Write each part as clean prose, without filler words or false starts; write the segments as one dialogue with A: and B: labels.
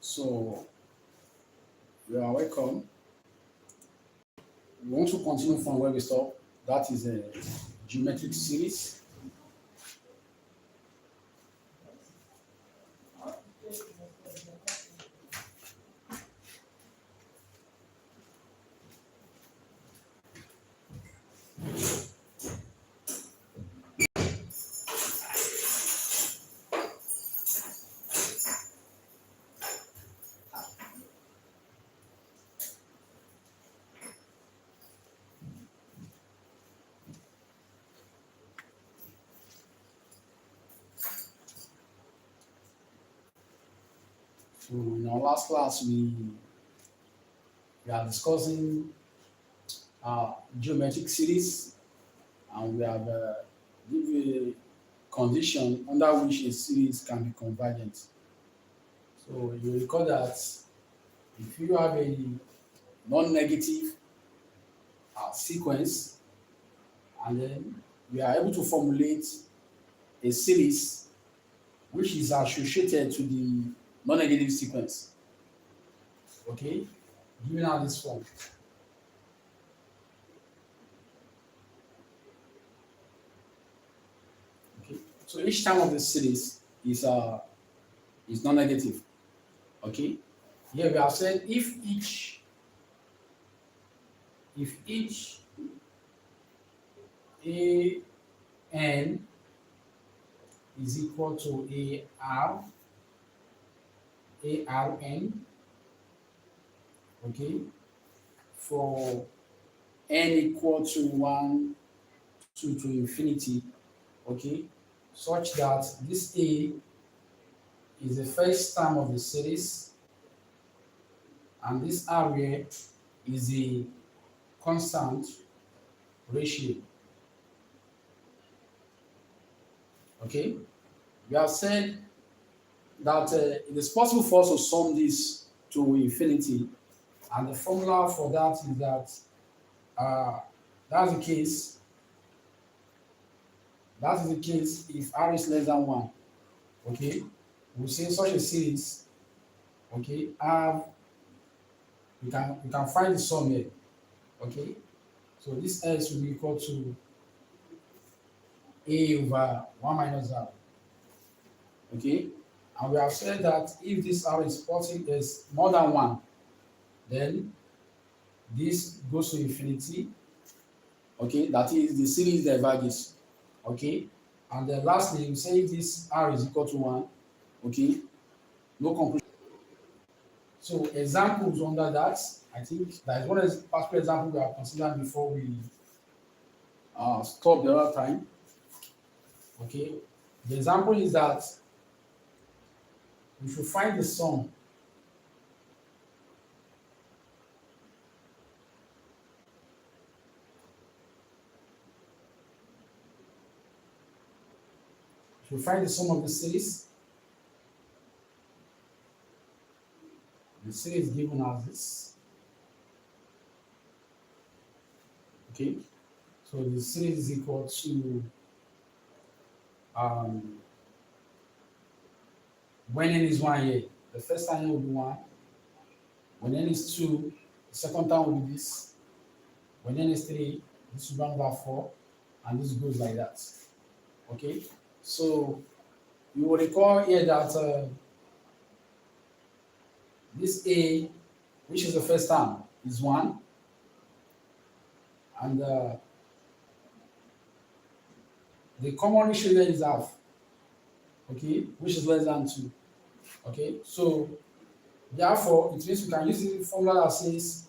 A: So you are welcome. We want to continue from where we stop. That is a geometric series. So in our last class, we are discussing geometric series, and we have given a condition under which a series can be convergent. So you recall that if you have a non-negative sequence, and then we are able to formulate a series which is associated to the non-negative sequence. Okay, given out this form. Okay, so each term of the series is non-negative. Okay, here we have said if each a n is equal to a r n, okay, for n equal to 1 to infinity, okay, such that this a is the first term of the series and this area is the constant ratio. Okay, we have said that it is possible for us to sum this to infinity, and the formula for that is that that's the case. That is the case if r is less than 1. Okay, we say such a series. Okay, we can find the sum here. Okay, so this s will be equal to a over 1 minus r. Okay, and we have said that if this r is more than 1, then this goes to infinity. Okay, that is the series diverges. Okay, and then lastly, we say if this r is equal to 1. Okay, no conclusion. So examples under that, I think there is one particular example we have considered before we stop the other time. Okay, the example is that we should find the sum of the series. The series given as this. Okay, so the series is equal to when n is 1 here, the first time will be 1. When n is 2, the second time will be this. When n is 3, this will be 1 over 4, and this goes like that. Okay, so you will recall here that this a, which is the first term, is 1, and the common ratio here is half. Okay, which is less than 2. Okay, so therefore it means we can use the formula that says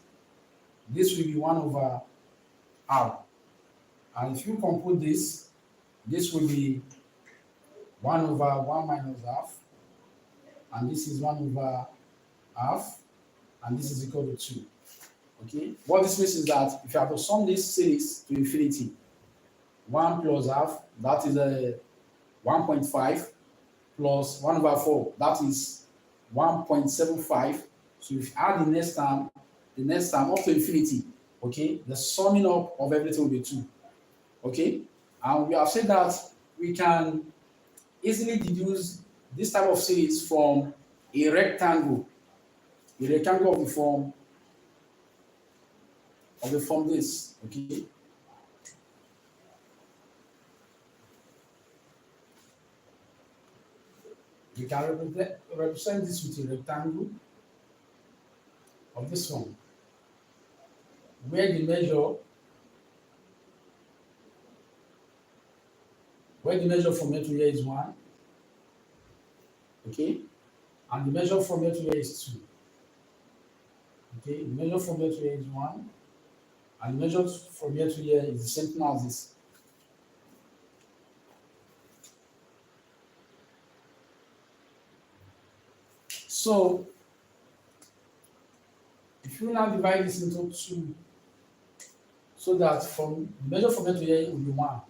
A: this will be 1 over r, and if you compute this will be 1 over 1 minus half, and this is 1 over half, and this is equal to 2. Okay, what this means is that if you have to sum this series to infinity, 1 plus half, that is a 1.5, plus 1 over 4, that is 1.75. So if you add the next term up to infinity, okay, the summing up of everything will be 2. Okay, and we have said that we can easily deduce this type of series from a rectangle the rectangle of the form this. Okay. We can represent this with a rectangle of this form, where the measure from here to here is 1, okay, and the measure from here to here is 2. Okay, the measure from here to here is 1, and the measure from here to here is the same thing as this. So if you now divide this into 2, so that from the measure from here to here will be 1,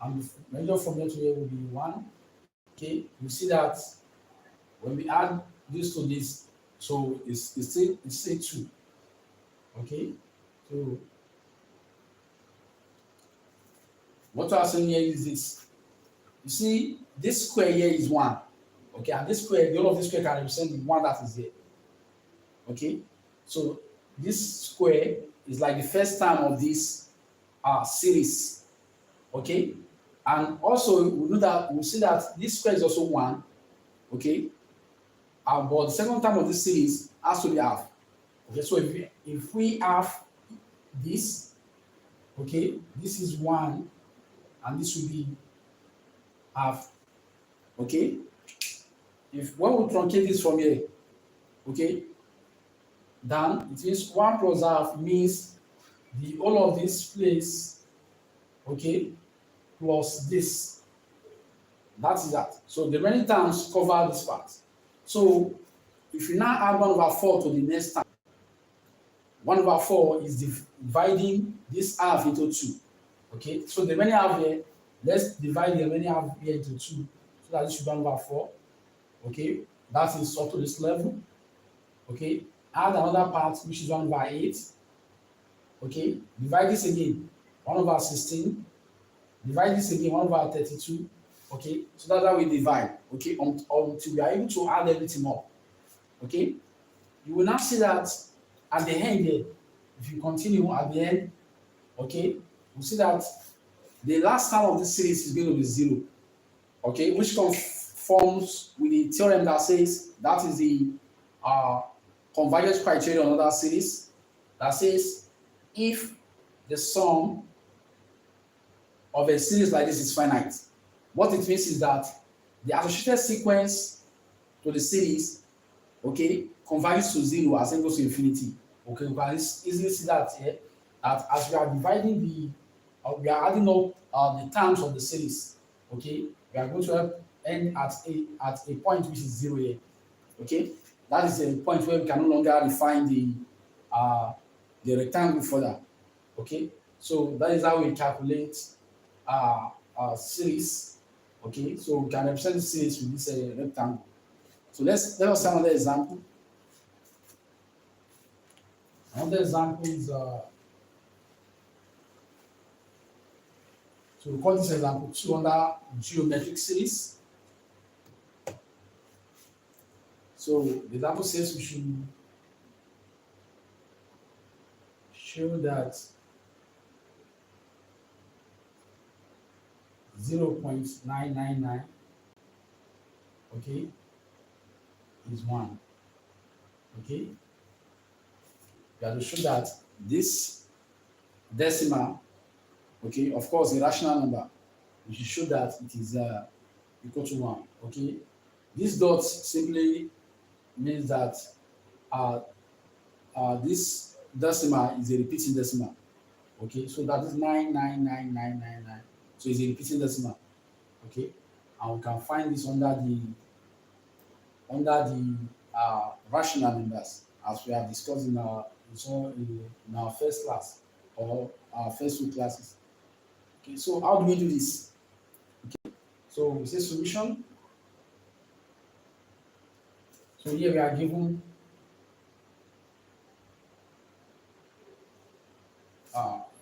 A: and the measure from here to here will be 1. Okay, you see that when we add this to this, so it's still 2. Okay, so what we are saying here is this. You see, this square here is 1. Okay, and this square, the whole of this square can represent the 1 that is here. Okay, so this square is like the first term of this series. Okay, and also we'll see that this square is also 1. Okay, but the second term of this series has to be half. Okay, so if we have this, okay, this is 1, and this will be half. Okay, if when we truncate this from here, okay, then it means 1 plus half means the whole of this place, okay, plus this. That is that. So the remaining terms cover this part. So if you now add 1/4 to the next term, 1/4 is dividing this half into 2. Okay, so the remaining half here, let's divide the remaining half here into 2, so that this should be 1/4. Okay, that is up to this level. Okay, add another part which is 1/8. Okay, divide this again, 1/16. Divide this again, 1/32. Okay, so that's how we divide. Okay, until we are able to add everything up. Okay, you will now see that at the end here, if you continue at the end, okay, you see that the last term of this series is going to be 0. Okay, which conforms with the theorem that says that is the convergence criterion of that series, that says if the sum of a series like this is finite, what it means is that the associated sequence to the series, okay, converges to 0 as n goes to infinity. Okay, you can easily see that here, that as we are dividing we are adding up the terms of the series. Okay, we are going to end at a point which is 0 here. Okay, that is a point where we can no longer refine the rectangle further. Okay, so that is how we calculate series. Okay, so we can represent the series with this rectangle. So let us see another example. Another example is so we call this example 2 under geometric series. So the example says we should show that 0.999, okay, is 1. Okay, we have to show that this decimal, okay, of course a rational number, we should show that it is equal to 1. Okay, this dot simply means that this decimal is a repeating decimal. Okay, so that is 9999999. So it's a repeating decimal. Okay, and we can find this under the rational numbers, as we have discussed in our first class or our first 2 classes. Okay, so how do we do this? Okay, so we say solution. So here we are given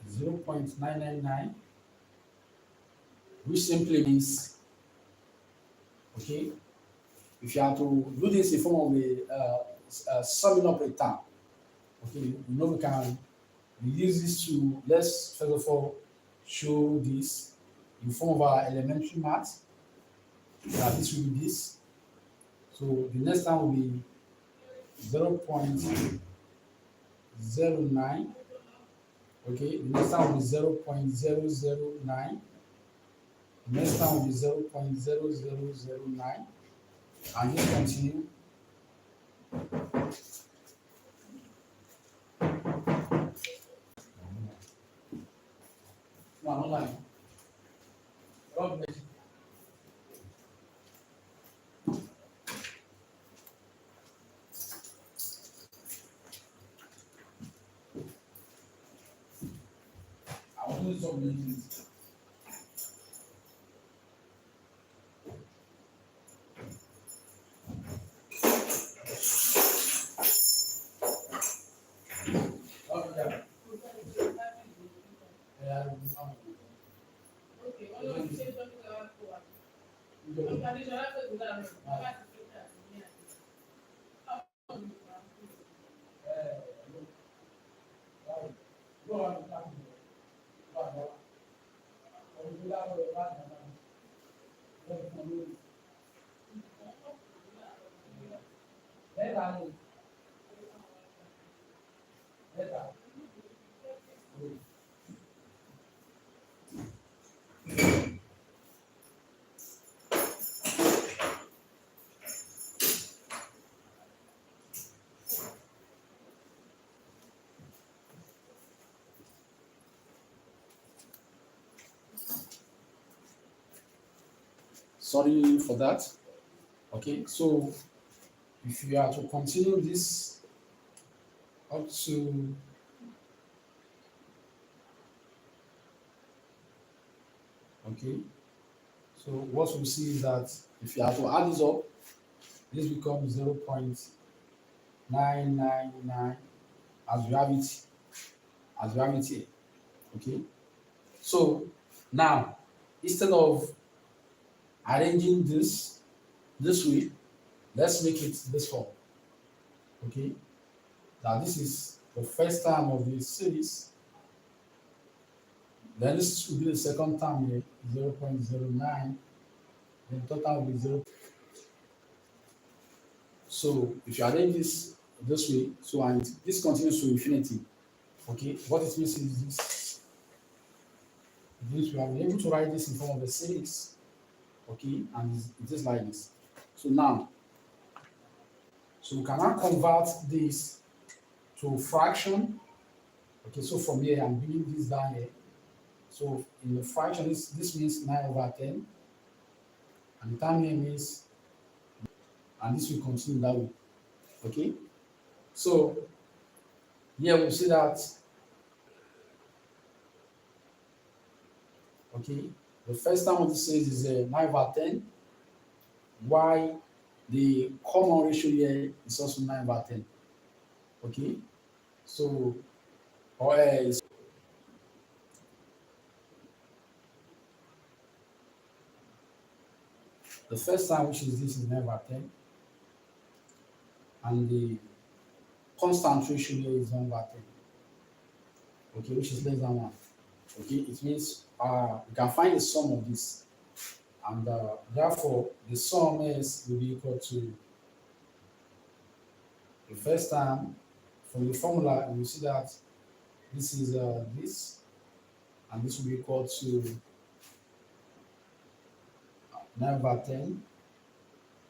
A: 0.999, which simply means, okay, if you have to do this in form of a summing up a term. Okay, we can use this to, let's first of all show this in form of our elementary math, that this will be this. So the next time will be 0.09. Okay, the next time will be 0.009. The next time will be 0.0009, and just continue. One online. God bless you. I was doing so many things. Oh, yeah. Yeah, sorry for that. Okay, so if you are to continue this up to, okay, so what we see is that if you are to add this up, this becomes 0.999 as you have it, here. Okay, so now instead of arranging this way, let's make it this form. Okay, now this is the first term of the series. Then this will be the second term here, 0.09. Then total will be 0. So if you arrange this way, so and this continues to infinity. Okay, what it means is this. It means we are able to write this in form of a series. Okay, and it is like this. So now, so we can now convert this to fraction. Okay, so from here I'm bringing this down here. So in the fraction, this means 9/10, and the term here means, and this will continue that way. Okay, so here we'll see that, okay, the first term of the series is 9/10, why the common ratio here is also 9/10. Okay, so or the first time, which is this, is 9/10, and the constant ratio here is 1/10. Okay, which is less than 1. Okay, it means we can find the sum of this, and therefore the sum is will be equal to the first time. From the formula, you see that this is this, and this will be equal to 9/10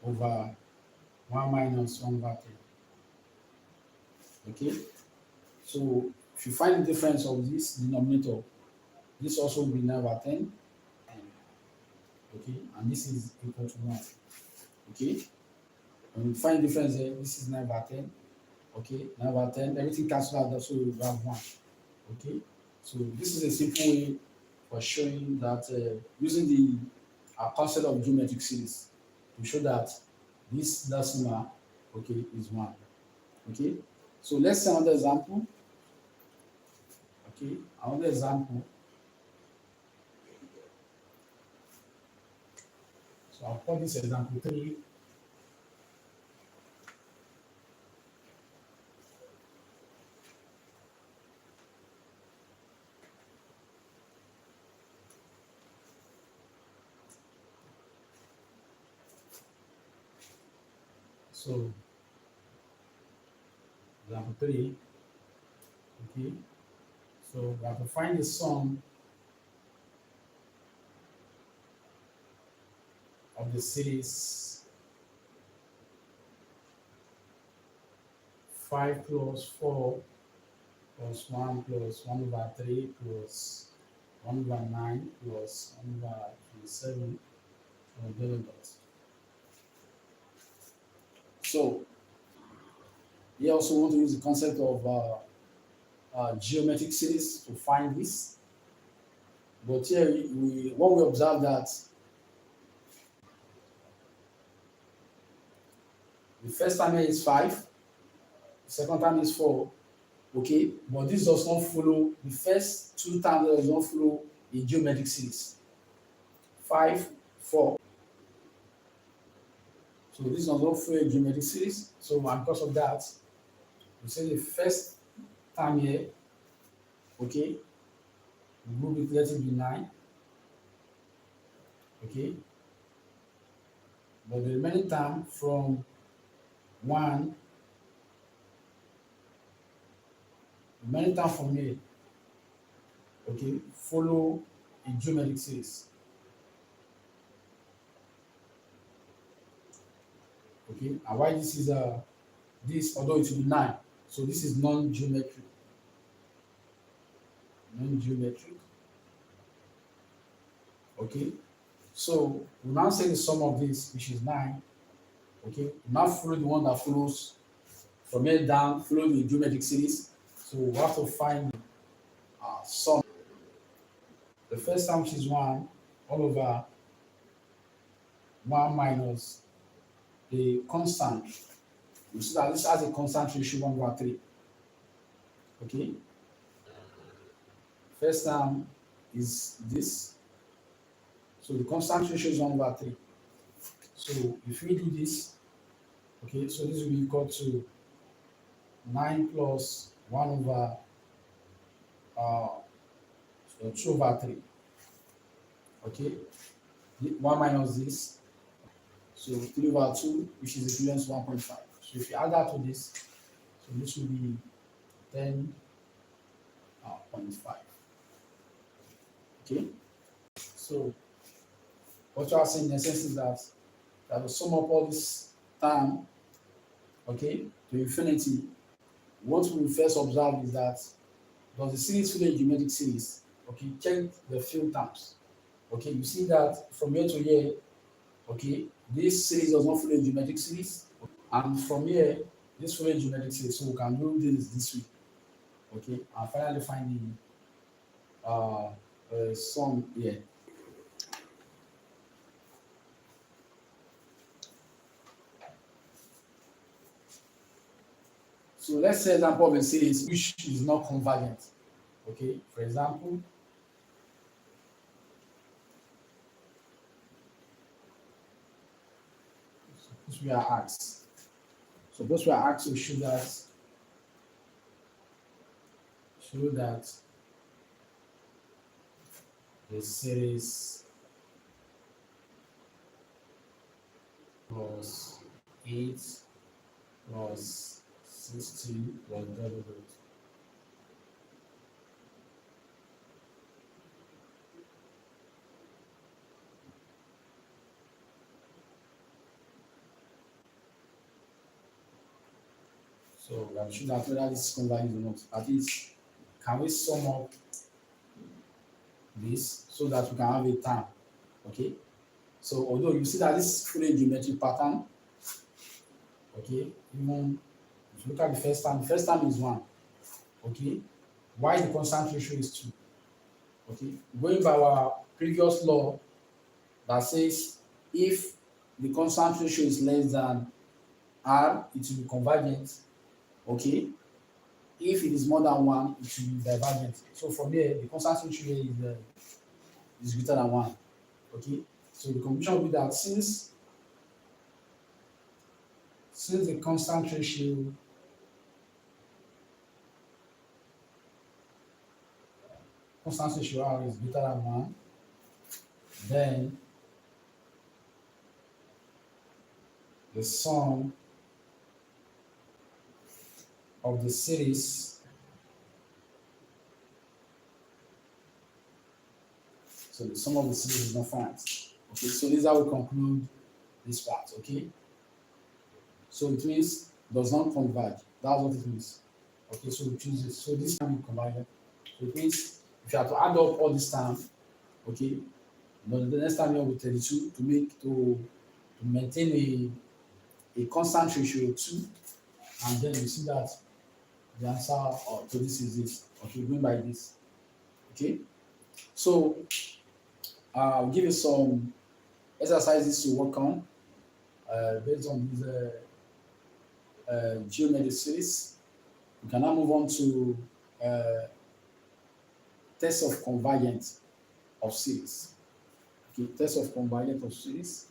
A: over 1 minus 1/10. Okay, so if you find the difference of this denominator, this also will be 9/10. Okay, and this is equal to 1. Okay, when you find the difference here, this is 9/10. Okay, 9/10, everything cancels out, so you have 1. Okay, so this is a simple way for showing that using the concept of geometric series to show that this decimal, okay, is 1. Okay, so let's see another example. Okay, another example. So I'll call this example 3. So example 3, okay. So we have to find the sum of the series 5 plus 4 plus 1 plus 1 over 3 plus 1 over 9 plus 1 over 27 and blah, blah, blah. So we also want to use the concept of geometric series to find this. But here what we observe that the first time here is 5, the second time is 4, okay, but this does not follow, the first two times does not follow a geometric series. 5, 4. So this does not follow a geometric series. So and because of that, we say the first time here, okay, we group it, let it be 9, okay, but the remaining time from 1, the remaining time from here, okay, follow a geometric series. Okay, and why this is this, although it will be 9, so this is non-geometric. Non-geometric. Okay, so we now say the sum of this, which is 9. Okay, we now follow the one that follows from here down, follow the geometric series. So we have to find the sum. The first time, which is 1 all over 1 minus the constant. You see that this has a constant ratio 1 over 3. Okay, first term is this. So the constant ratio is 1 over 3. So if we do this, okay, so this will be equal to 9 plus 1 over 2 over 3. Okay, 1 minus this, so 3 over 2, which is equivalent to 1.5. So if you add that to this, so this will be 10.5. Okay, so what you are saying in essence is that will sum up all this time, okay, to infinity. What we first observe is that does the series follow a geometric series? Okay, check the field terms. Okay, you see that from here to here, okay, this series does not follow a geometric series, and from here, this follows a geometric series. So we can do this way, okay, and finally find the sum here. So let's say example of a series which is not convergent. Okay, for example, suppose we are asked. Suppose we are asked to show that the series plus 8 plus 16 plus double. So we have shown that whether this is convergent or not. At least, can we sum up this so that we can have a term? Okay. So although you see that this fully geometric pattern, okay, even if you look at the first term is 1. Okay. Why the constant ratio is 2? Okay. Going by our previous law that says if the constant ratio is less than R, it will be convergent. Okay, if it is more than 1, it will be divergent. So from here, the constant ratio is greater than 1. Okay, so the conclusion will be that since the constant ratio R is greater than 1, then the sum of the series. So the sum of the series is not finite. Okay, so this is how we conclude this part. Okay, so it means does not converge. That's what it means. Okay, so we choose this. So this can be convergent. So it means if you have to add up all this time, okay, but the next time you have 32 to make to maintain a constant ratio of 2, and then you see that the answer to this is this. Okay, going by this. Okay, so I'll give you some exercises to work on based on these geometry series. We can now move on to uh, test of convergence of series. Okay, test of convergence of series.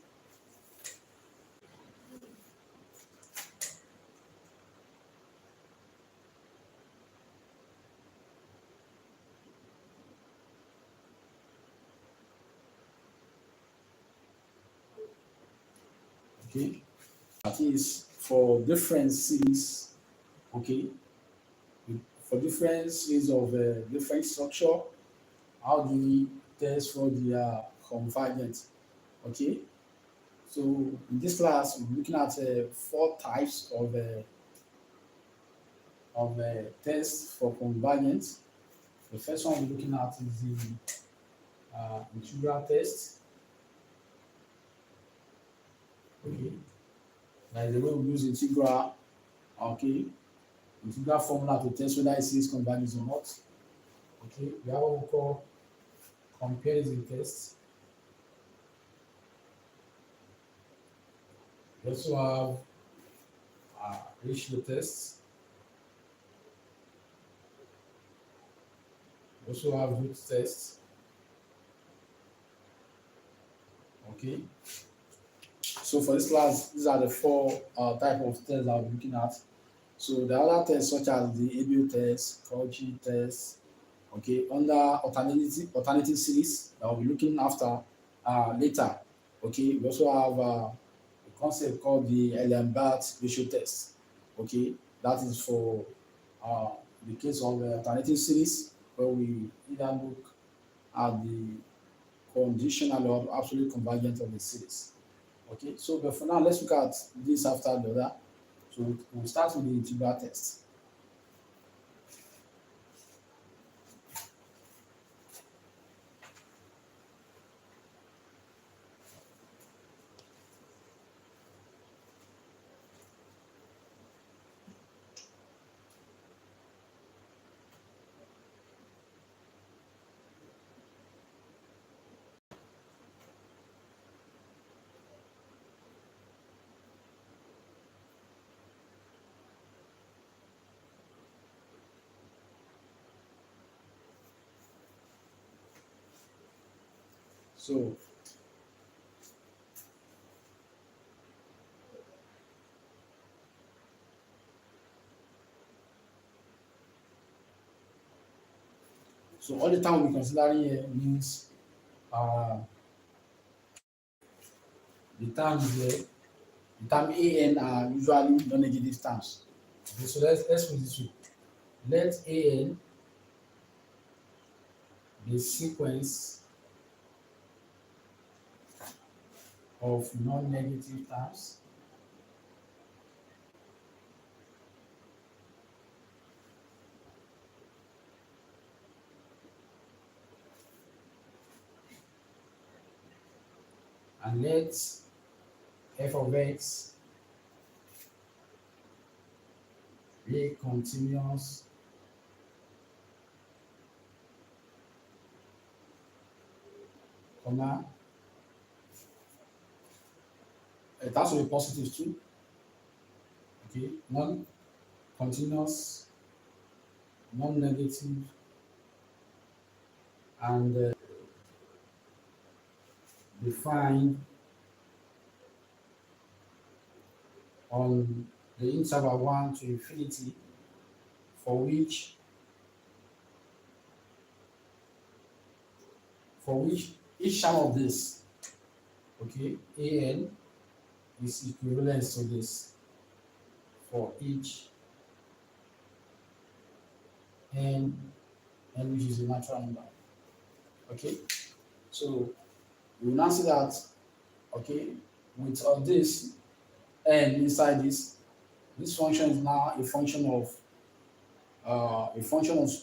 A: Okay, that is for different series. Okay, for different series of different structure, how do we test for the convergence? Okay, so in this class we're looking at 4 types of tests for convergence. The first one we're looking at is the integral test. Okay, that is the way we use integral. Okay, integral formula to test whether it is convergence or not. Okay, we have what we call comparison test. We also have ratio tests. We also have root tests. Okay, so for this class, these are the 4 type of tests that we're looking at. So the other tests such as the ABO test, Cauchy test, okay, under alternative series that we'll be looking after later. Okay, we also have a concept called the Ellenbart ratio test. Okay, that is for uh, the case of the alternative series where we either look at the conditional or absolute convergence of the series. Okay, so but for now, let's look at this after the other. So we'll start with the integral test. So so all the time we're considering here means uh, the terms here, the term an are usually non-negative terms. Okay, so let's put this way. Let an be sequence of non-negative terms and let f of x be a continuous comma. It has to be positive too. Okay, non-continuous, non-negative, and defined on the interval 1 to infinity, for which each term of this, okay, an is equivalent to this for each n, n which is a natural number. Okay, so we will now see that, okay, with this n inside this function is now a function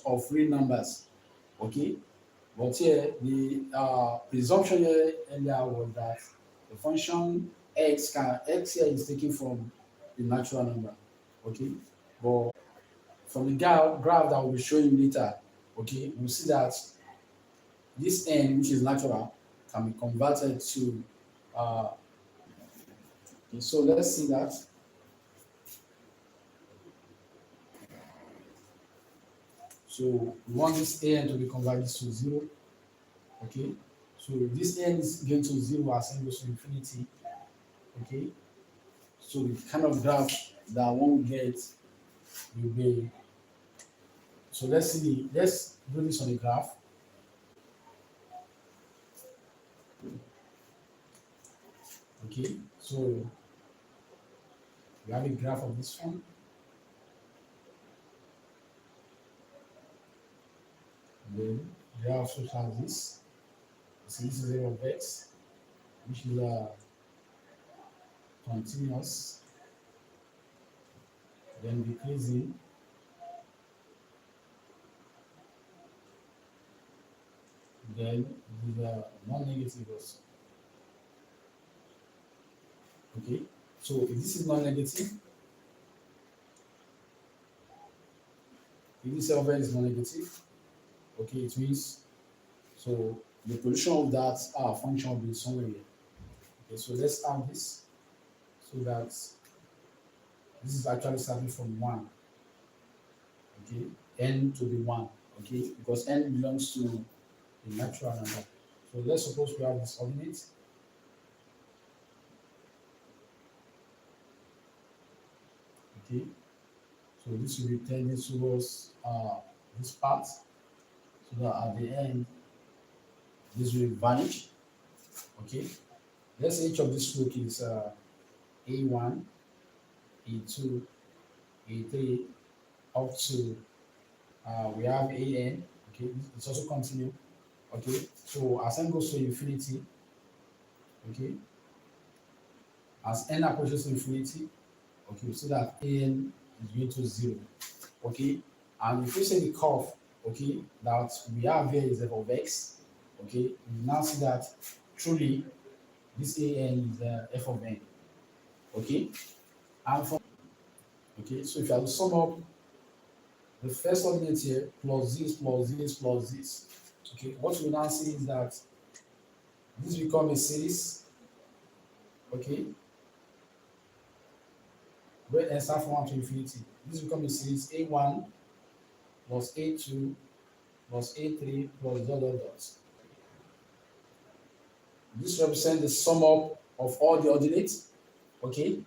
A: of real numbers. Okay, but here the presumption here earlier was that the function x here is taken from the natural number. Okay, but from the graph that we'll be showing later, okay, we'll see that this n, which is natural, can be converted to okay, so let's see that. So we want this n to be converted to 0. Okay, so this n is going to 0 as n goes to infinity. Okay, so the kind of graph that one will get will be, so let's do this on the graph. Okay, so we have a graph of this one. Then graph such as this. So this is a of x, which is continuous, then decreasing, then these are non-negative also. Okay, so if this is non-negative, if this of x is non-negative, okay, it means, so the position of that function will be somewhere here. Okay, so let's add this so that this is actually starting from 1. Okay, n to the 1. Okay, because n belongs to the natural number. So let's suppose we have this coordinate. Okay, so this will be tending towards this part, so that at the end this will vanish. Okay, let's say each of these slope is a1, a2, a3, up to we have an. Okay, it's also continue. Okay, so as n goes to infinity, okay, as n approaches infinity, okay, we see that n is going to 0. Okay, and if we say the curve, okay, that we have here is f of x, okay, we now see that truly this an is f of n. Okay, and from, okay, so if you have to sum up the first coordinate here plus this plus this plus this, okay, what we now see is that this becomes a series. Okay, where n starts from 1 to infinity, this becomes a series a1 plus a2 plus a3 plus dot dot dot. This represents the sum up of all the ordinates. Okay,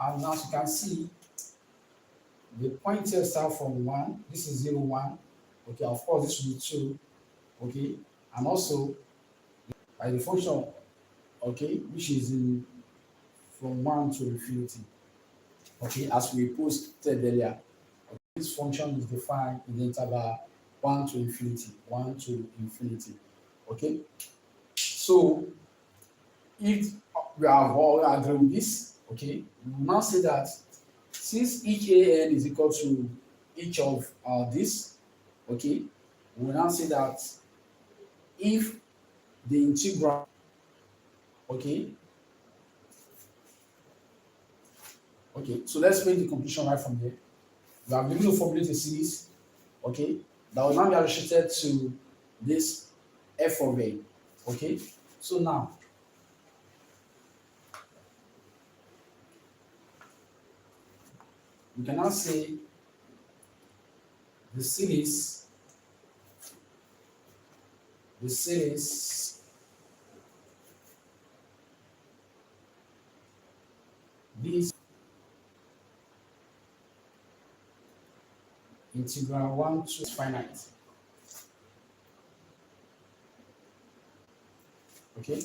A: and as you can see, the point here start from 1. This is 0, 1. Okay, of course this will be 2. Okay, and also by the function, okay, which is in from 1 to infinity. Okay, as we posted earlier, okay, this function is defined in the interval 1 to infinity, 1 to infinity. Okay, so if we have all agreed with this, okay, we will now say that since each an is equal to each of this, okay, we will now say that if the integral, okay, so let's make the conclusion right from here. We have been able to formulate a series, okay, that will now be restricted to this f of a. Okay, so now we can now say the series this integral 1 to finite. Okay,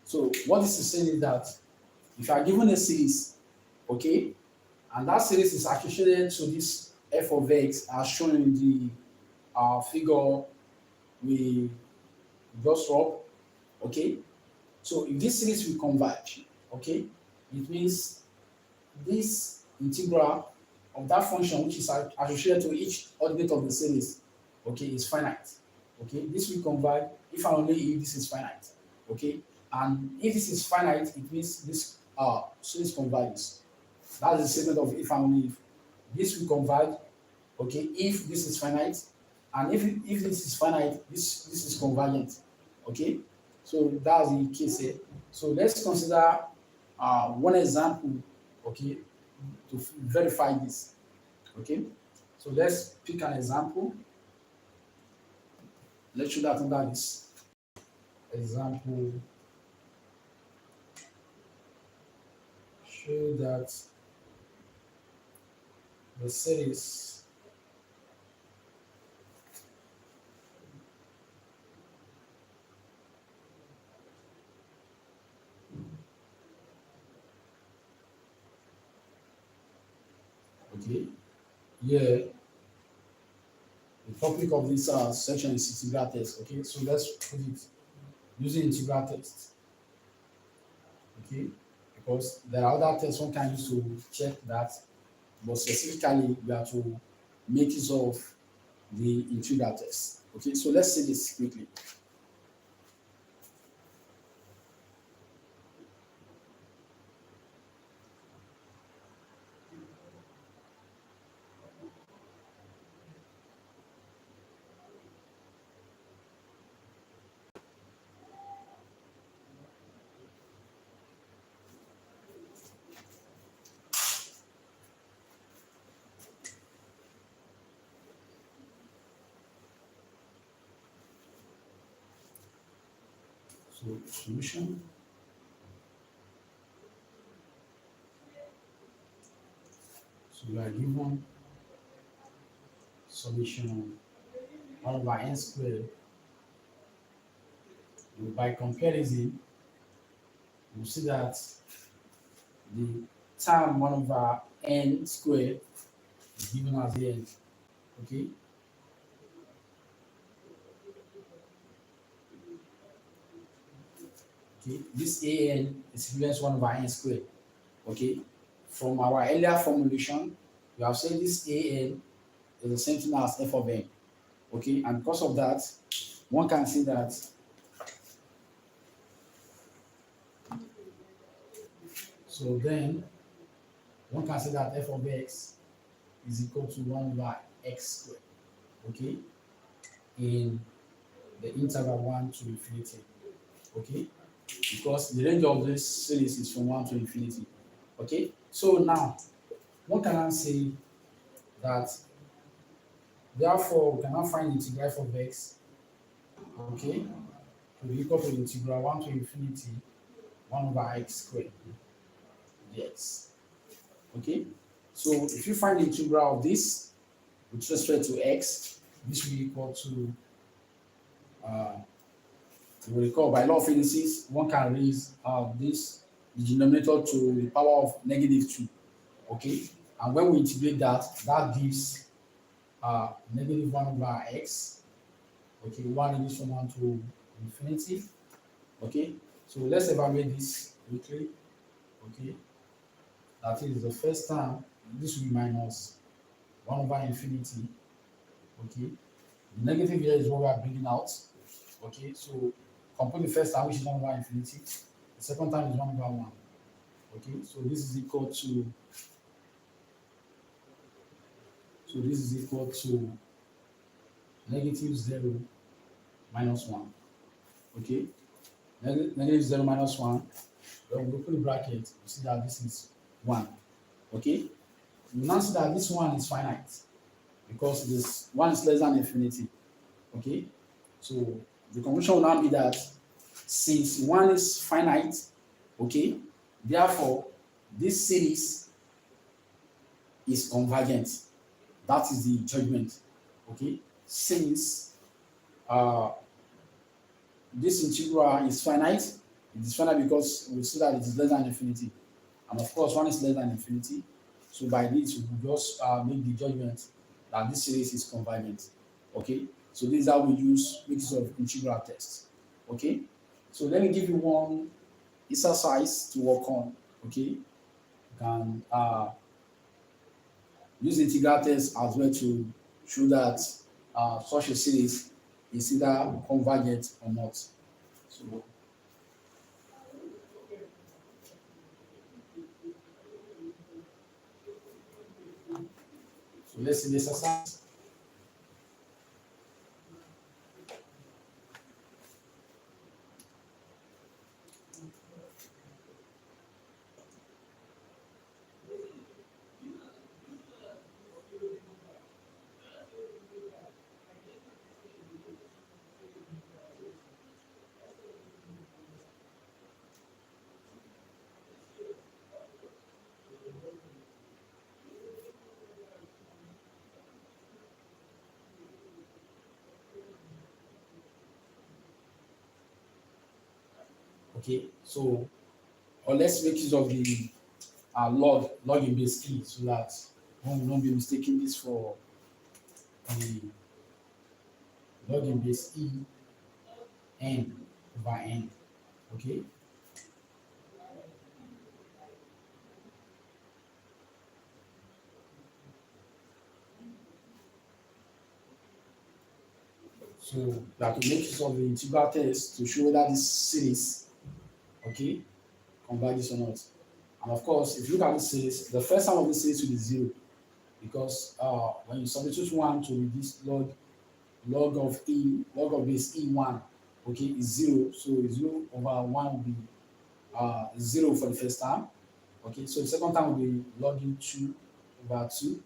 A: so what this is saying is that if you are given a series, okay, and that series is associated to this f of x as shown in the figure we just rub. Okay, so if this series will converge, okay, it means this integral of that function which is associated to each ordinate of the series, okay, is finite. Okay, this will converge if and only if this is finite. Okay, and if this is finite, it means this series converges. That's the statement of if and only if. This will converge, okay, if this is finite, and if this is finite, this is convergent. Okay, so that's the case here. So let's consider one example, okay, to verify this. Okay, so let's pick an example. Let's show that under this example. Show that the series okay, here the topic of this section is integral test. Okay, so let's put it using integral test. Okay, because there are other tests one can use to check that, but specifically we have to make use of the integral test. Okay, so let's see this quickly. So solution. So we are given solution 1 over n squared. And by comparison, you see that the term 1 over n squared is given as n. Okay. Okay, this an is given as 1 over n squared. Okay, from our earlier formulation, we have said this an is the same thing as f of n. Okay, and because of that, one can see that so then one can say that f of x is equal to 1 over x squared. Okay, in the interval 1 to infinity. Okay, because the range of this series is from 1 to infinity. Okay, so now one can now say that therefore we can now find the integral f of x, okay, to be equal to the integral 1 to infinity 1 over x squared dx. Okay, so if you find the integral of this with respect to x, this will be equal to we recall by law of indices, one can raise this the denominator to the power of -2. Okay, and when we integrate that, that gives -1 over x. Okay, 1 reduced from 1 to infinity. Okay, so let's evaluate this quickly. Okay, that is the first term. This will be minus 1 over infinity. Okay, the negative here is what we are bringing out. Okay, so compute the first term, which is 1 over infinity. The second term is 1 over 1. Okay, so this is equal to -0 minus 1. Okay, -0 minus 1. When we open the bracket, you see that this is 1. Okay, you now see that this one is finite because this 1 is less than infinity. Okay, so the conclusion will now be that since 1 is finite, okay, therefore this series is convergent. That is the judgment. Okay, since this integral is finite, it is finite because we see that it is less than infinity, and of course 1 is less than infinity. So by this we will just make the judgment that this series is convergent. Okay, so this is how we use mixes of integral test. Okay, so let me give you one exercise to work on. Okay, you can use integral test as well to show that such a series is either convergent or not. So, so let's see the exercise. Okay, so or let's make use of the log in base key so that one will not be mistaking this for the log in base e n over n. Okay, so you have to make use of the integral test to show whether this series, okay, converges or not. And of course, if you look at this series, the first term of this series will be zero because when you substitute one to this log of base e1, okay, is zero. So 0/1 will be 0 for the first term. Okay, so the second term will be logging 2/2.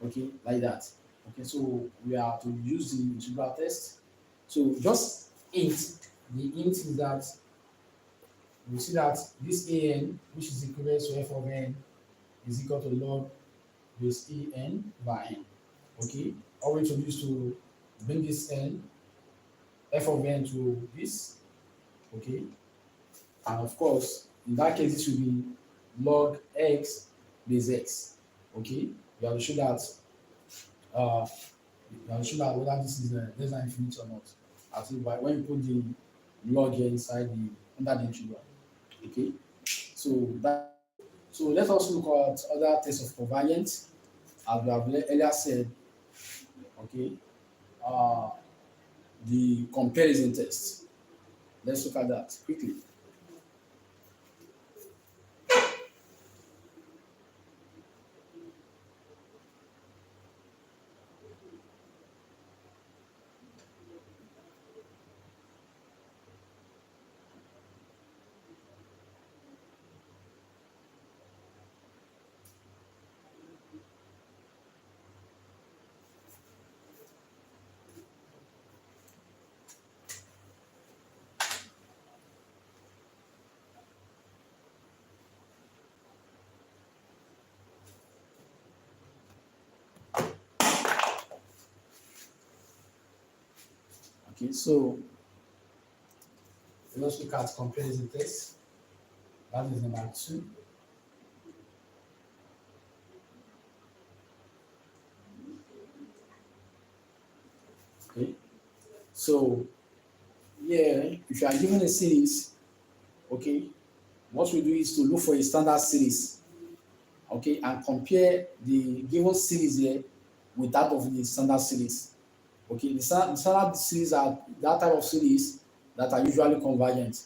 A: Okay, like that. Okay, so we are to use the integral test. So just int, the int is that we see that this an, which is equivalent to f of n, is equal to log base en by n. Okay, all we to use to bring this n, f of n to this. Okay, and of course, in that case, this will be log x base x. Okay, we have to show that whether this is less than infinite or not. As if by when you put the log here inside the under the integral. Okay, so that so let us look at other tests of convergence as we have earlier said. Okay, uh, the comparison test. Let's look at that quickly. Okay, so let's look at comparison test. That is number 2. Okay, so yeah, if you are given a series, okay, what we do is to look for a standard series, okay, and compare the given series here with that of the standard series. Okay, the standard series are that type of series that are usually convergent.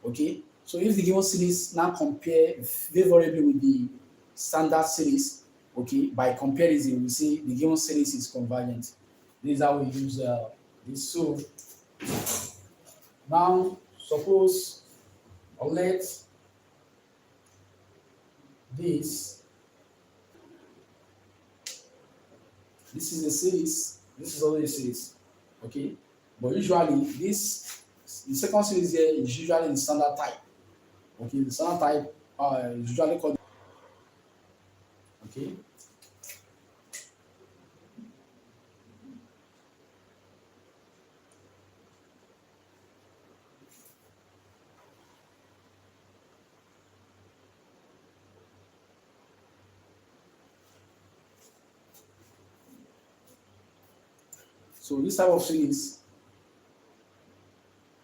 A: Okay, so if the given series now compare favorably with the standard series, okay, by comparison, we see the given series is convergent. This is how we use this. So now, suppose or let this this is a series, this is always a series, okay, but usually this the second series here is usually the standard type. Okay, the standard type is usually called, okay. So this type of series,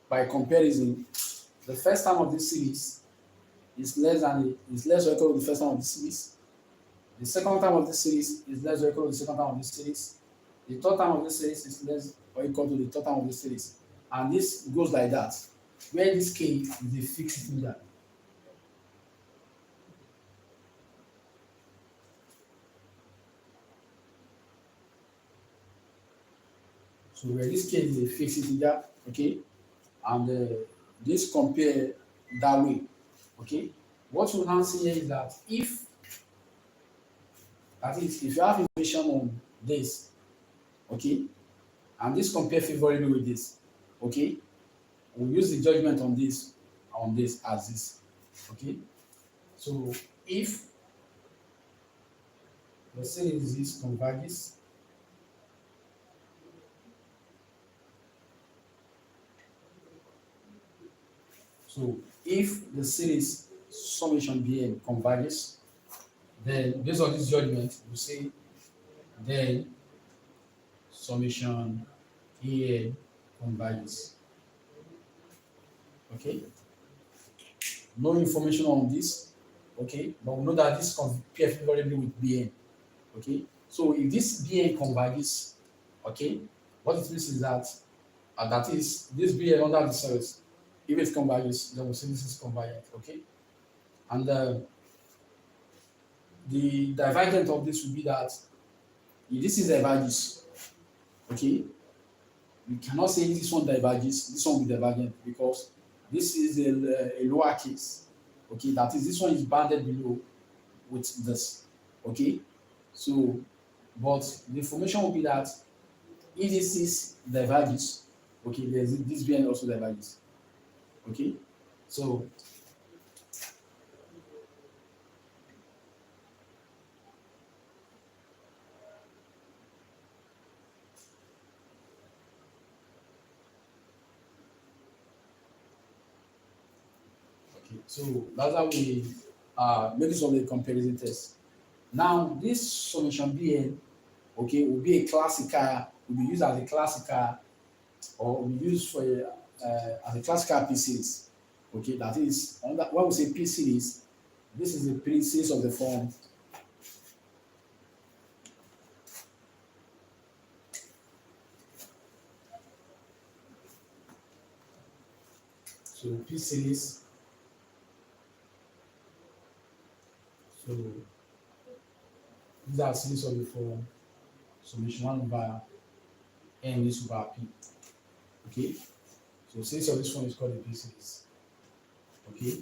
A: by comparison, the first term of this series is less or equal to the first term of this series. The second term of this series is less or equal to the second term of this series. The third term of this series is less or equal to the third term of this series. And this goes like that, where this k is a fixed integer. So where this k is a fixed integer, okay, and this compare that way, okay. What we now see here is that if you have information on this, okay, and this compare favorably with this, okay, we'll use the judgment on this as this, okay. So if the series this converges, so if the series summation Bn converges, then based on this judgment, we say then summation An converges. Okay. No information on this. Okay, but we know that this compare favorably with Bn. Okay, so if this Bn converges, okay, what it means is that that is this Bn under the series. If it converges, then we say this is convergent. Okay, and the divergent of this will be that if this is diverges, okay, you cannot say this one diverges, this one will be divergent because this is a lower case. Okay, that is this one is bounded below with this. Okay, so but the information will be that if this is diverges, okay, there's this Bn also diverges. Okay, so okay, so that's how we make use of the comparison test. Now this summation Bn, okay, will be a classical, will be used as a classical, or will be used for as a classical P series. Okay, that is under, when we say P series, this is the P series of the form. So P series, so these are series of the form summation 1 over n is over P. Okay, so series of this one is called the P series. Okay,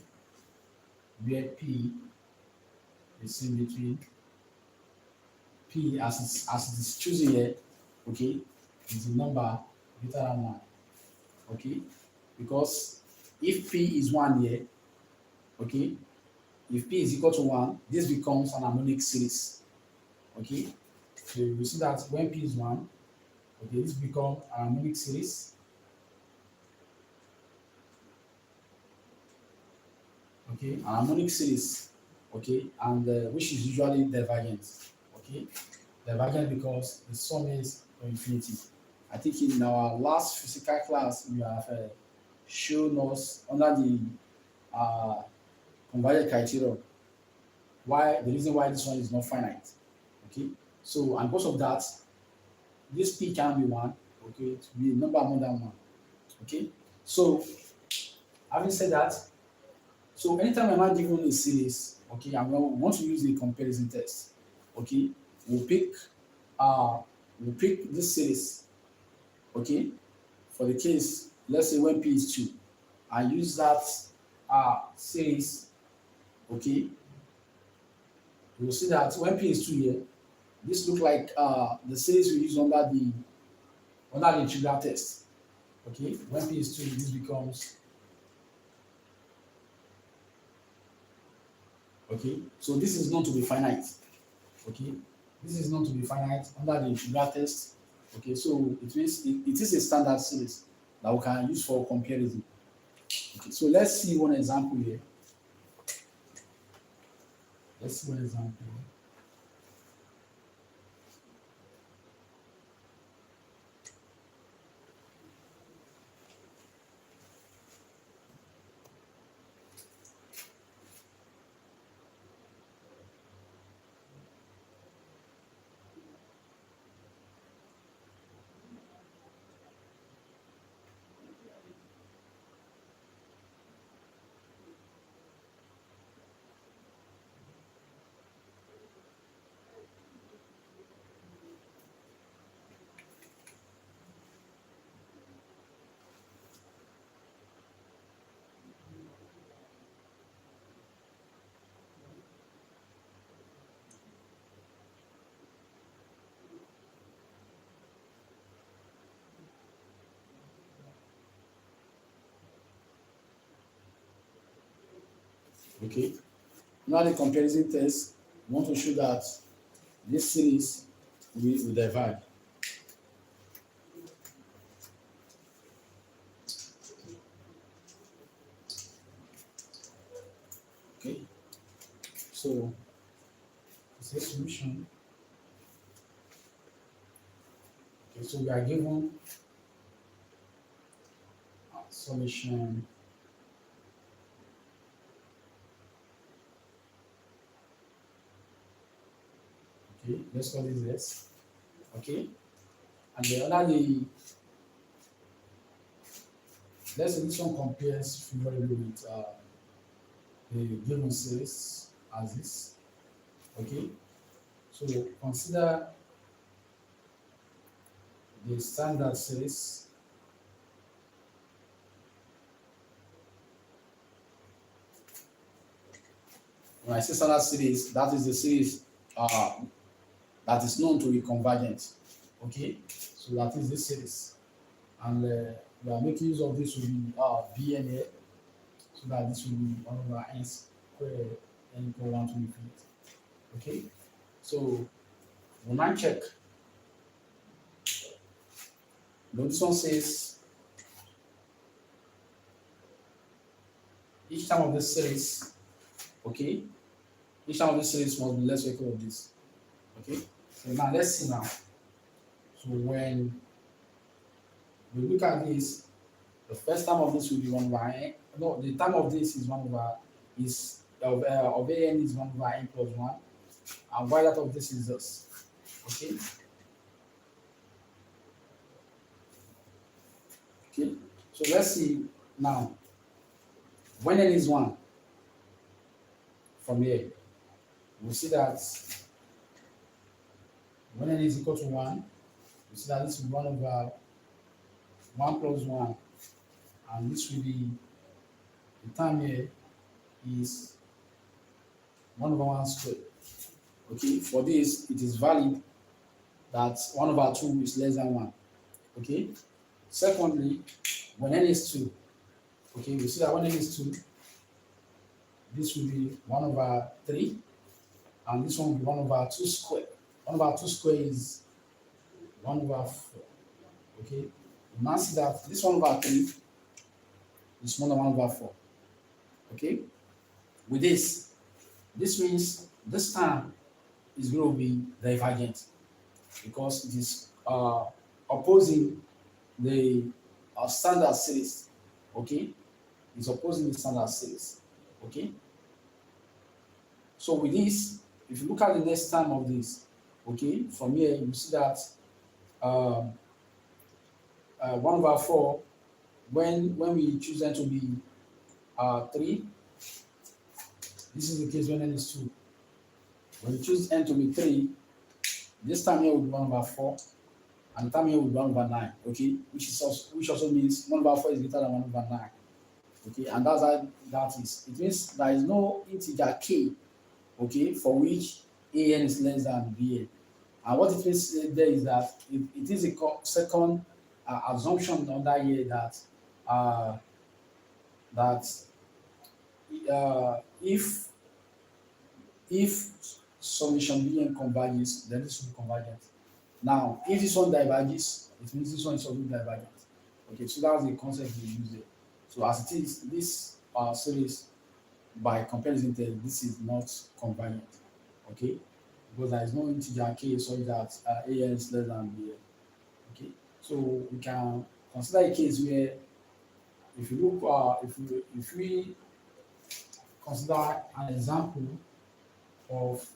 A: where P is in between P as it is choosing here, okay, is the number greater than 1. Okay, because if P is 1 here, okay, if P is equal to 1, this becomes an harmonic series. Okay, so you see that when P is 1, okay, this becomes an harmonic series. Okay, an harmonic series, okay, and which is usually divergent. Okay, divergent because the sum is infinity. I think in our last physical class we have shown us under the convergent criterion why the reason why this one is not finite. Okay, so and because of that, this P can be 1. Okay, it will be a number more than 1. Okay, so having said that, so anytime I'm not given a series, okay, I'm going to want to use the comparison test. Okay, we'll pick this series, okay, for the case, let's say when P is 2, I use that series, okay. You'll see that when P is 2 here, this look like the series we use under the integral test. Okay, when P is 2, this becomes, okay, so this is known to be finite. Okay, this is known to be finite under the integral test. Okay, so it means it is a standard series that we can use for comparison. Okay, so let's see one example here. Let's see one example here. Okay. Now the comparison test, we want to show that this series will divide. Okay. So it's a solution. Okay. So we are given a solution. Okay. Let's call this S. Okay. And the other the let's say this one compares favorably with the given series as this. Okay. So consider the standard series. When I say standard series, that is the series that is known to be convergent. Okay, so that is this series, and we are making use of this will be BNA, so that this will be 1 over n squared n equal 1 to infinity. Okay, so when I check, this one says each time of this series, okay, each time of this series must be less or equal of this. Okay, so now let's see now. So when we look at this, the first term of this will be 1 over n. No, the term of this is 1 over of an is 1 over n plus 1, and y that of this is this. Okay. Okay. So let's see now. When n is 1, from here, we see that when n is equal to 1, we see that this will be 1 over 1 plus 1, and this will be the term here is 1 over 1 squared. Okay, for this, it is valid that 1 over 2 is less than 1. Okay. Secondly, when n is 2, okay, we see that when n is 2, this will be 1 over 3, and this one will be 1 over 2 squared. 1 over 2 squared is 1 over 4. Okay, you now see that this 1 over 3 is more than 1 over 4. Okay, with this means this term is going to be divergent because it is opposing the standard series. Okay, it's opposing the standard series. Okay, so with this, if you look at the next term of this, okay, from here you see that 1 over 4, when we choose n to be 3, this is the case when n is 2. When we choose n to be 3, this time here will be 1 over 4, and the time here will be 1 over 9, okay, which also means 1 over 4 is greater than 1 over 9. Okay, and that's how that is. It means there is no integer k, okay, for which an is less than bn. And what it means there is that it is a second assumption under here that if summation bn converges, then this will be convergent. Now, if this one diverges, it means this one is also divergent. Okay, so that's the concept we use there. So as it is, this series, by comparison test, this is not convergent. Okay, because there is no integer k such that an is less than bn. Okay, so we can consider a case where if you look, if we consider an example of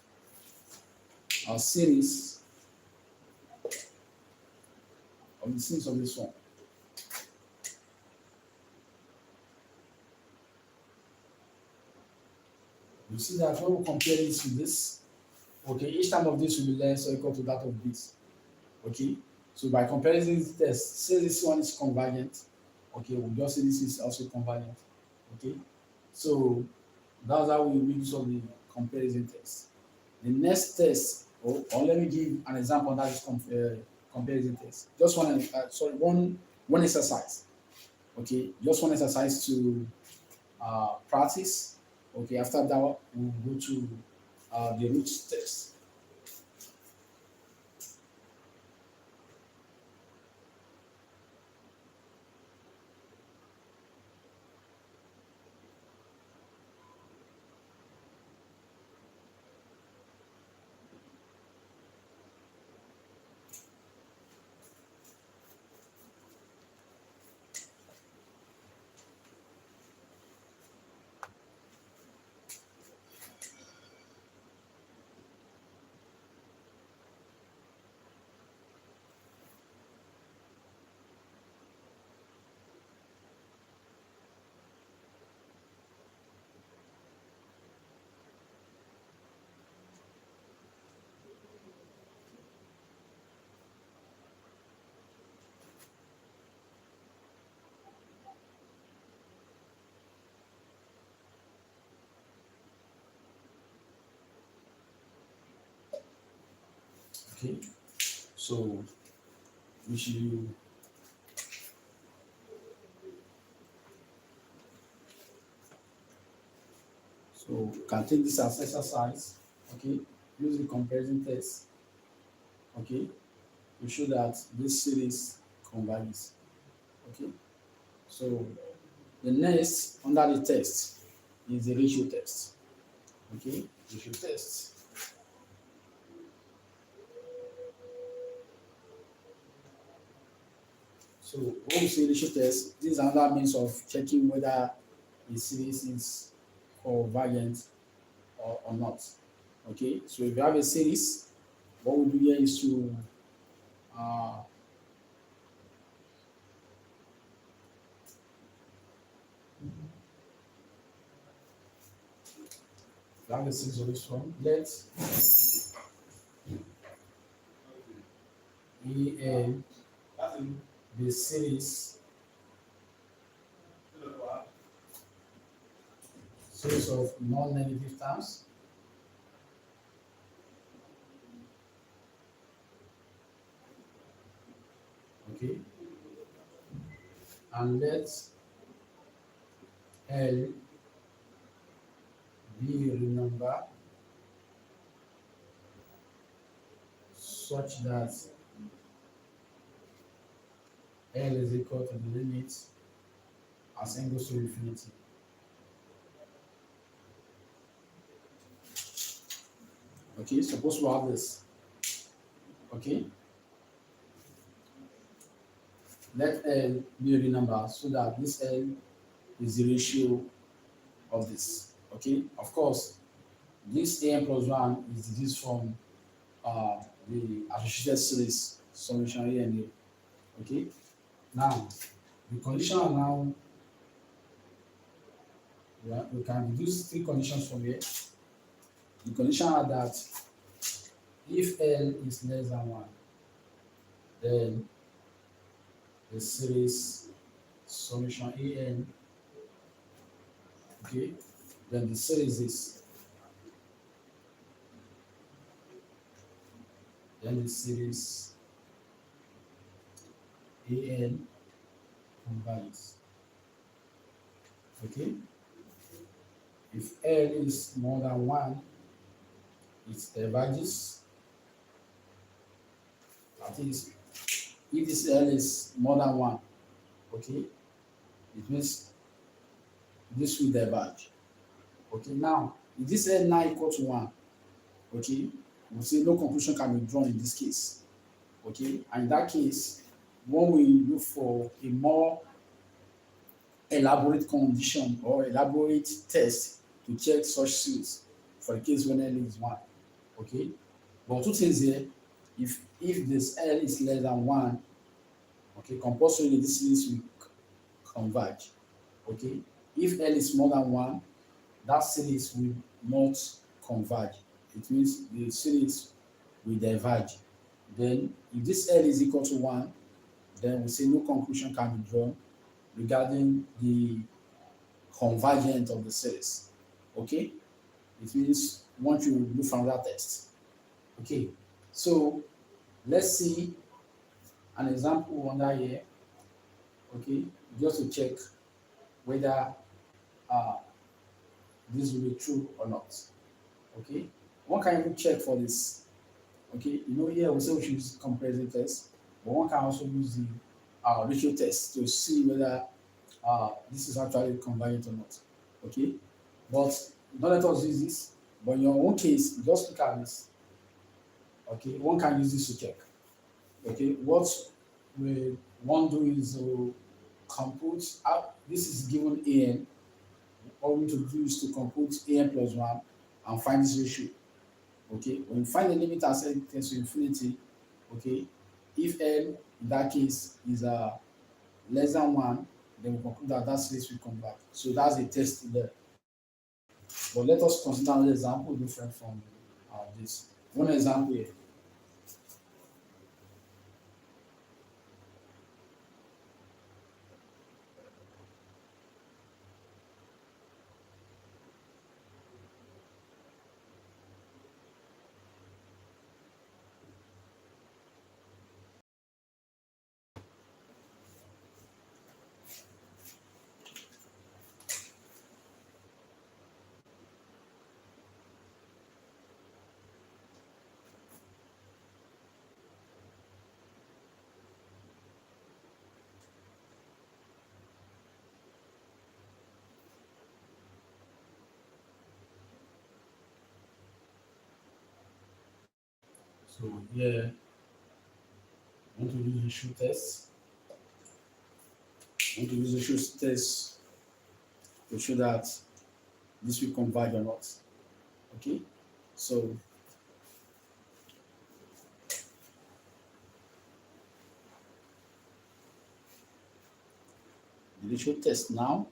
A: a series of the series of this one. You see that when we compare this with this, okay, each term of this will be less or equal to that of this. Okay, so by comparison this test, say this one is convergent, okay, we'll just say this is also convergent. Okay, so that's how we make use of the comparison test. The next test, or let me give an example that is comparison test. Just one exercise. Okay, just one exercise to practice. Okay, after that, we'll go to the root test. Okay, so we should so can take this as exercise. Okay, use the comparison test. Okay, to show that this series converges. Okay, so the next under the test is the ratio test. Okay, ratio test. So when we say ratio test, this is another means of checking whether a series is convergent or not. Okay, so if you have a series, what we do here is to uh, have a series of this one. Let EN be series of non-negative terms. Okay, and let L be a real number such that L is equal to the limit as n goes to infinity. Okay, suppose we have this. Okay, let L be a real number so that this L is the ratio of this. Okay, of course, this an plus 1 is deduced from the associated series summation a and a. Okay, now the condition are now we can deduce three conditions from here. The condition are that if L is less than 1, then the series summation an, okay, then the series is, then the series an converges. Okay, if L is more than 1, it diverges. That is, if this L is more than 1, okay, it means this will diverge. Okay, now if this L now equal to 1, okay, we say no conclusion can be drawn in this case. Okay, and in that case, when we look for a more elaborate condition or elaborate test to check such series for the case when L is 1. Okay, but two things here. If this L is less than 1, okay, compulsorily this series will converge. Okay, if L is more than 1, that series will not converge. It means the series will diverge. Then if this L is equal to 1, then we say no conclusion can be drawn regarding the convergence of the series. Okay, it means once you look from that test. Okay, so let's see an example under here. Okay, just to check whether uh, this will be true or not. Okay, one can even check for this. Okay, here we say we should use comparison test, but one can also use the ratio test to see whether this is actually convergent or not. Okay, but don't let us use this. But in your own case, just look at this. Okay, one can use this to check. Okay, what we one do is to compute. This is given an. All we need to do is to compute an plus one and find this ratio. Okay, when you find the limit as n tends to infinity, okay, if n in that case is less than one, then we conclude that that space will convert. So that's a test there. But let us consider another example different from this. One example here. So here, I want to use the shoe test. I want to use the shoe test to show that this will converge or not. Okay, so the ratio test now.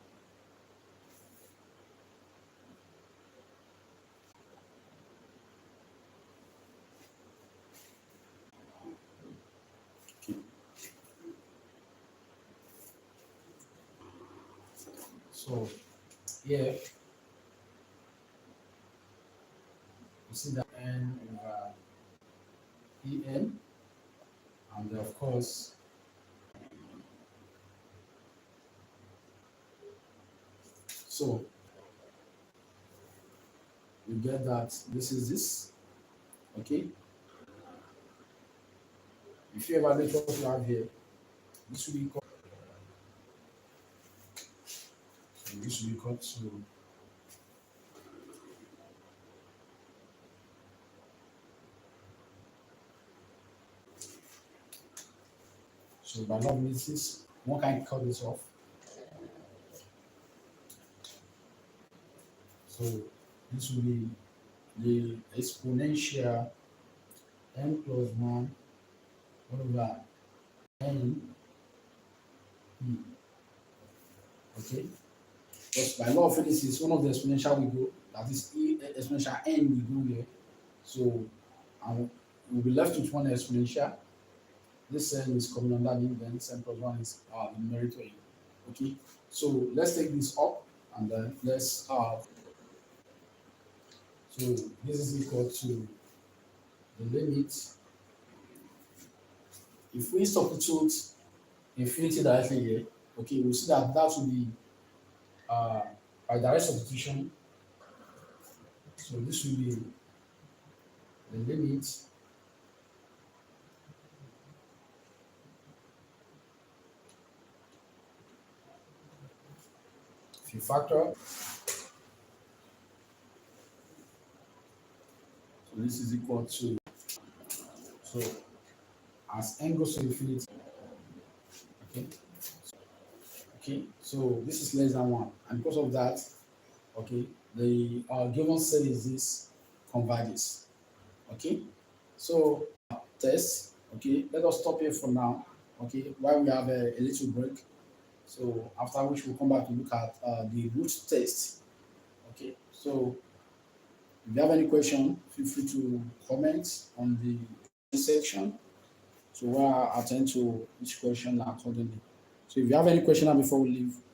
A: Okay, so here you see that n over en, and of course, so you get that this is this. Okay, if you evaluate what you have here, this will be equal. This will be equal to so by law of indices, one can cut this off. So this will be the exponential n plus 1 over n p. Okay, because by law of indices, one of the exponential will go, that is exponential n will go here. So and we'll be left with one exponential. This n is coming under the then this n plus 1 is the numerator here. Okay, so let's take this up and then let's so this is equal to the limit. If we substitute infinity directly here, okay, we'll see that that will be uh, by direct substitution. So this will be the limit if you factor. So this is equal to so as n goes to infinity. Okay, okay. So this is less than one, and because of that, okay, the given set is this converges. Okay, so test. Okay, let us stop here for now. Okay, while we have a little break. So after which we'll come back to look at the root test. Okay, so if you have any question, feel free to comment on the section. So we'll attend to each question accordingly. So if you have any question now before we leave,